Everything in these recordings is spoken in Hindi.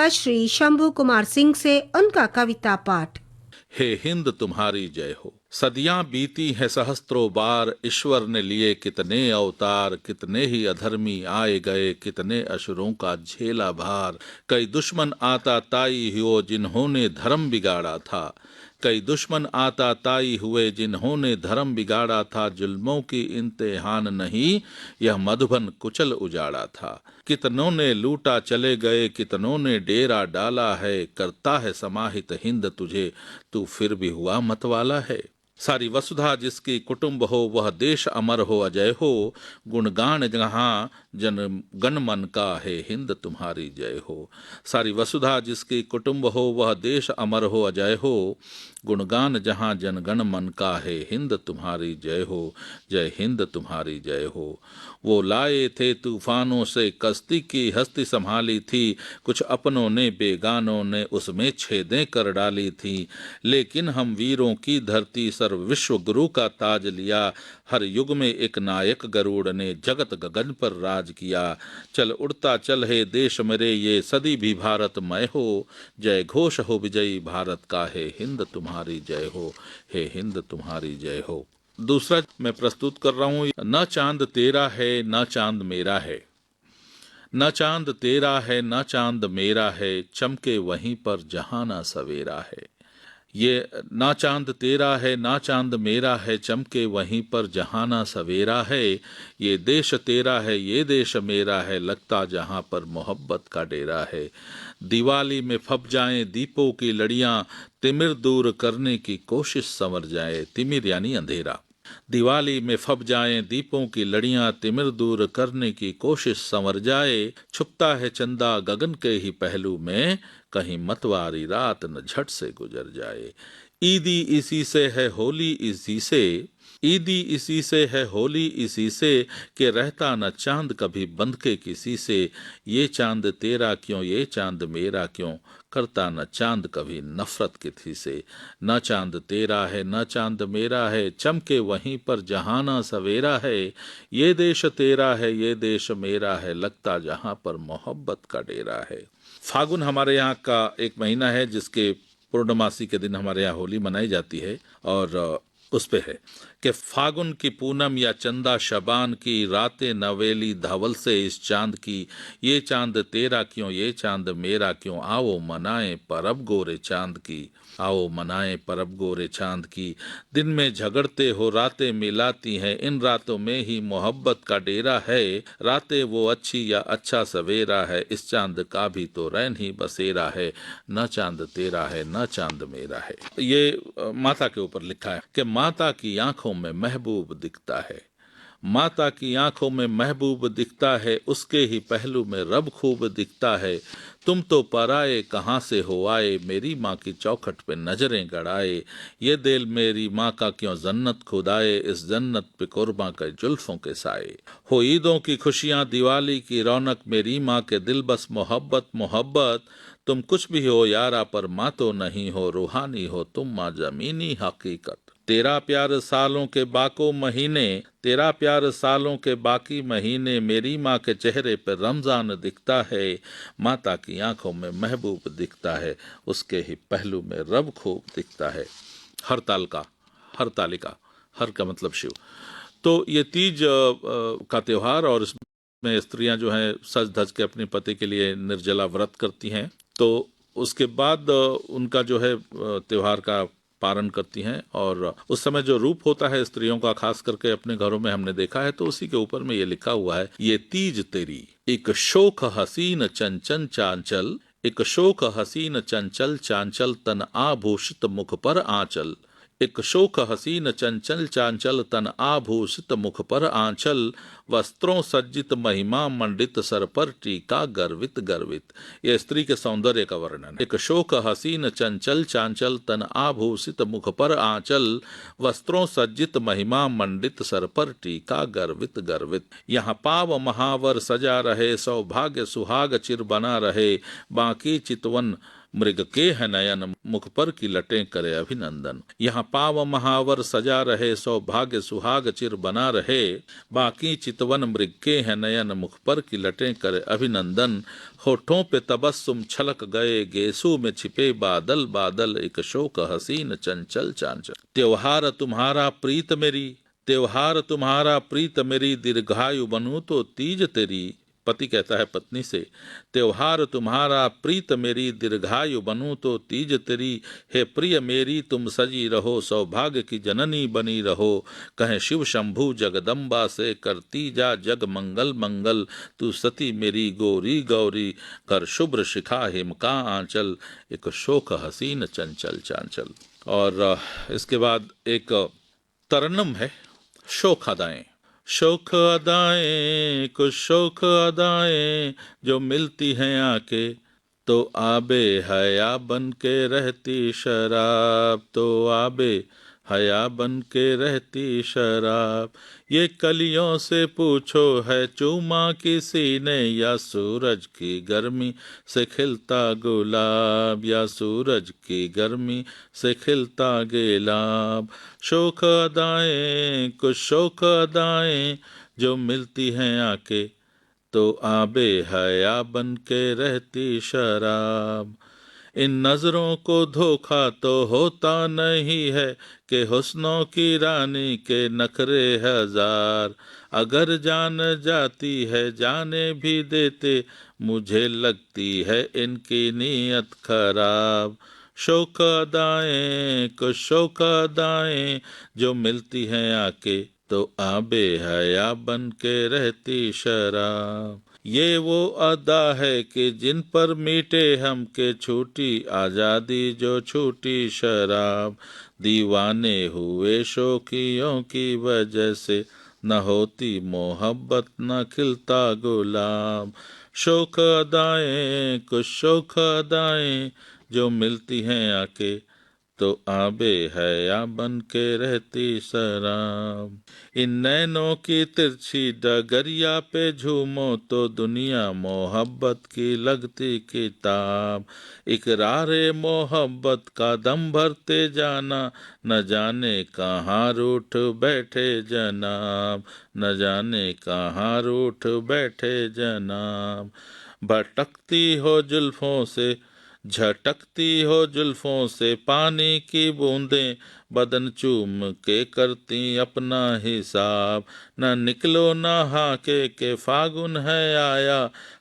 श्रोता श्री शंभू कुमार सिंह से उनका कविता पाठ। हे हिंद तुम्हारी जय हो। सदियां बीती हैं सहस्त्रों बार, ईश्वर ने लिए कितने अवतार, कितने ही अधर्मी आए गए, कितने असुरों का झेला भार। कई दुश्मन आता ताई हुए जिन्होंने धर्म बिगाड़ा था, कई दुश्मन आता ताई हुए जिन्होंने धर्म बिगाड़ा था। जुल्मों की इम्तिहान नहीं यह मधुबन कुचल उजाड़ा था। कितनों ने लूटा चले गए, कितनों ने डेरा डाला है। करता है समाहित हिंद तुझे, तू फिर भी हुआ मतवाला है। सारी वसुधा जिसकी कुटुंब हो, वह देश अमर हो अजय हो। गुणगान जहाँ जन गण मन का है, हिंद तुम्हारी जय हो। सारी वसुधा जिसकी कुटुंब हो, वह देश अमर हो अजय हो। गुणगान जहाँ जनगण मन का है, हिंद तुम्हारी जय हो। जय हिंद तुम्हारी जय हो। वो लाए थे तूफानों से कश्ती की हस्ती संभाली थी, कुछ अपनों ने बेगानों ने उसमें छेदें कर डाली थी। लेकिन हम वीरों की धरती सर्व विश्व गुरु का ताज लिया। हर युग में एक नायक गरुड़ ने जगत गगन पर राज किया। चल उड़ता चल है देश मेरे, ये सदी भी भारतमय हो। जय घोष हो विजयी भारत का है, हिंद तुम्हारी जय हो। हे हिंद तुम्हारी जय हो। दूसरा मैं प्रस्तुत कर रहा हूं, न चांद तेरा है न चांद मेरा है, न चांद तेरा है न चांद मेरा है, चमके वहीं पर जहां ना सवेरा है। ये ना चांद तेरा है ना चांद मेरा है, चमके वहीं पर जहां ना सवेरा है। ये देश तेरा है ये देश मेरा है, लगता जहां पर मोहब्बत का डेरा है। दिवाली में फप जाएं दीपों की लड़ियां, तिमिर दूर करने की कोशिश संवर जाए। तिमिर यानी अंधेरा। दिवाली में फप जाएं दीपों की लड़ियां, तिमिर दूर करने की कोशिश संवर जाए। छुपता है चंदा गगन के ही पहलू में, कहीं मतवारी रात न झट से गुजर जाए। ईदी इसी से है होली इसी से, ईदी इसी से है होली इसी से, कि रहता न चांद कभी बंध के किसी से। ये चांद तेरा क्यों ये चांद मेरा क्यों, करता न चांद कभी नफरत किसी से। न चांद तेरा है न चांद मेरा है, चमके वहीं पर जहाना सवेरा है। ये देश तेरा है ये देश मेरा है, लगता जहां पर मोहब्बत का डेरा है। फागुन हमारे यहाँ का एक महीना है जिसके पूर्णमासी के दिन हमारे यहाँ होली मनाई जाती है। और उस पे है कि फागुन की पूनम या चंदा शबान की, रातें नवेली धवल से इस चांद की। ये चांद तेरा क्यों ये चांद मेरा क्यों, आओ मनाएं परब गोरे चांद की। आओ मनाएं परब गोरे चांद की। दिन में झगड़ते हो रातें मिलाती हैं, इन रातों में ही मोहब्बत का डेरा है। रातें वो अच्छी या अच्छा सवेरा है, इस चांद का भी तो रैन ही बसेरा है। न चांद तेरा है न चांद मेरा है। ये माता के ऊपर लिखा है कि माता की आंखों में महबूब दिखता है, माता की आंखों में महबूब दिखता है, उसके ही पहलू में रब खूब दिखता है। तुम तो पराए कहाँ से हो आए, मेरी माँ की चौखट पे नजरें गड़ाए। ये दिल मेरी माँ का क्यों जन्नत खुदाए, इस जन्नत पे कुर्बां के जुल्फों के साए। हो ईदों की खुशियाँ दिवाली की रौनक, मेरी माँ के दिल बस मोहब्बत मोहब्बत। तुम कुछ भी हो यारा पर माँ तो नहीं हो, रूहानी हो तुम माँ जमीनी हकीकत। तेरा प्यार सालों के बाको महीने, तेरा प्यार सालों के बाकी महीने, मेरी माँ के चेहरे पर रमजान दिखता है। माता की आंखों में महबूब दिखता है, उसके ही पहलू में रब खूब दिखता है। हरतालिका, हरतालिका, हर का मतलब शिव। तो ये तीज का त्योहार, और इसमें स्त्रियां जो हैं सज धज के अपने पति के लिए निर्जला व्रत करती हैं। तो उसके बाद उनका जो है त्योहार का पारण करती हैं। और उस समय जो रूप होता है स्त्रियों का, खास करके अपने घरों में हमने देखा है, तो उसी के ऊपर में ये लिखा हुआ है, ये तीज तेरी एक शोक हसीन चंचल चांचल, एक शोक हसीन चंचल चांचल, तन आभूषित मुख पर आंचल। एक शोक हसीन चंचल चांचल, तन आभूषित मुख पर आंचल, वस्त्रों सज्जित महिमा मंडित, सर पर टीका गर्वित गर्वित। यह स्त्री के सौंदर्य का वर्णन है। एक शोक हसीन चंचल चांचल, तन आभूषित मुख पर आंचल, वस्त्रों सज्जित महिमा मंडित, सर पर टीका गर्वित गर्वित। यहाँ पाव महावर सजा रहे, सौभाग्य सुहाग चिर बना रहे, बाकी चितवन मृग के है नयन, मुख पर की लटें करे अभिनंदन। यहाँ पाव महावर सजा रहे, सौभाग्य सुहाग चिर बना रहे। बाकी चितवन मृग के है नयन, मुख पर की लटें करे अभिनंदन। होठों पे तबस्सुम छलक गए, गेसू में छिपे बादल बादल, एक शोक हसीन चंचल चांचल। त्योहार तुम्हारा प्रीत मेरी, त्योहार तुम्हारा प्रीत मेरी, दीर्घायु बनूं तो तीज तेरी। पति कहता है पत्नी से, त्योहार तुम्हारा प्रीत मेरी, दीर्घायु बनूं तो तीज तेरी। हे प्रिय मेरी तुम सजी रहो, सौभाग्य की जननी बनी रहो। कहें शिव शंभु जगदम्बा से, करती जा जग मंगल मंगल। तू सती मेरी गौरी गौरी, कर शुभ्र शिखा हिम का आंचल, एक शोक हसीन चंचल चांचल। और इसके बाद एक तरन्नुम है, शोक अदाएं। शोक अदाएं कुछ शोक अदाएं, जो मिलती हैं आके तो आबे हया बन के रहती शराब, तो आबे हया बन के रहती शराब। ये कलियों से पूछो है चूमा किसी ने, या सूरज की गर्मी से खिलता गुलाब, या सूरज की गर्मी से खिलता गुलाब। शोक अदाएं कुछ शोक अदाएं, जो मिलती हैं आके तो आबे हया बन के रहती शराब। इन नजरों को धोखा तो होता नहीं है, कि हुस्नों की रानी के नखरे हजार। अगर जान जाती है जाने भी देते, मुझे लगती है इनकी नीयत खराब। शोक अदाएं कुछ शोक अदाएं, जो मिलती हैं आके तो आबे हया बन के रहती शराब। ये वो अदा है कि जिन पर मीटे हम के छूटी आज़ादी जो छूटी शराब। दीवाने हुए शौकियों की वजह से, न होती मोहब्बत न खिलता गुलाब। शोक अदाएं कुछ शोक अदाएं, जो मिलती हैं आके तो आबे हया बन के रहती शराब। इन नैनों की तिरछी डगरिया पे झूमो तो दुनिया मोहब्बत की लगती किताब। इकरारे मोहब्बत का दम भरते जाना, न जाने कहाँ रूठ बैठे जनाब, न जाने कहाँ रूठ बैठे जनाब। भटकती हो जुल्फों से, झटकती हो जुल्फों से पानी की बूंदें, बदन चूम के करती अपना हिसाब। न निकलो नहा के फागुन है आया,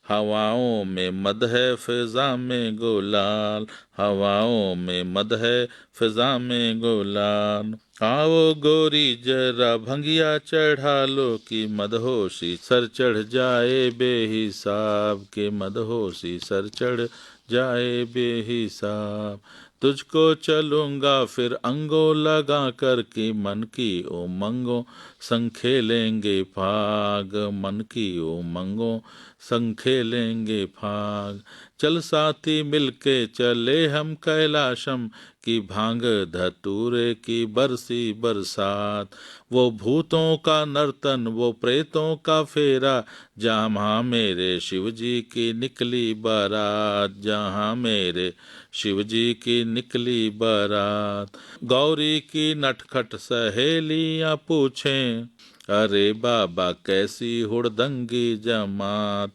हवाओं में मद है फिजा में गुलाल, हवाओं में मद है फिजा में गुलाल। आओ गोरी जरा भंगिया चढ़ा लो, कि मदहोशी सर चढ़ जाए बेहिसाब, के मदहोशी सर चढ़ जाए बेहिसाब। तुझको चलूंगा फिर अंगों लगा कर, की मन की उमंगों संग खेलेंगे फाग, मन की उमंगों संग खेलेंगे फाग। चल साथी मिलके चले हम कैलाशम, की भांग धतूरे की बरसी बरसात। वो भूतों का नर्तन वो प्रेतों का फेरा, जहाँ मेरे शिव जी की निकली बारात, जहाँ मेरे शिव जी की निकली बारात। गौरी की नटखट सहेलियां पूछें, अरे बाबा कैसी हुड़दंगी जमात,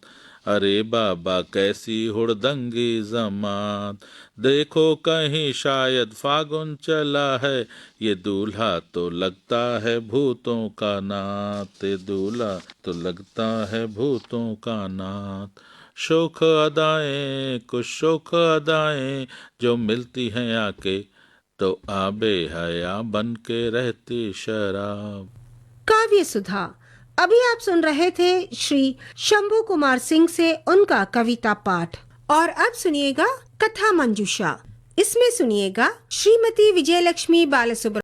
अरे बाबा कैसी हुड़दंगी जमात। देखो कहीं शायद फागुन चला है, ये दूल्हा तो लगता है भूतों का नात, ये दूल्हा तो लगता है भूतों का नात। शोक अदाएं कुछ शोक अदाएं, जो मिलती हैं आके तो आबे हया बन के रहती शराब। काव्य सुधा। अभी आप सुन रहे थे श्री शंभू कुमार सिंह से उनका कविता पाठ। और अब सुनिएगा कथा मंजूषा। इसमें सुनिएगा श्रीमती विजयलक्ष्मी बालसुब्रमण्यम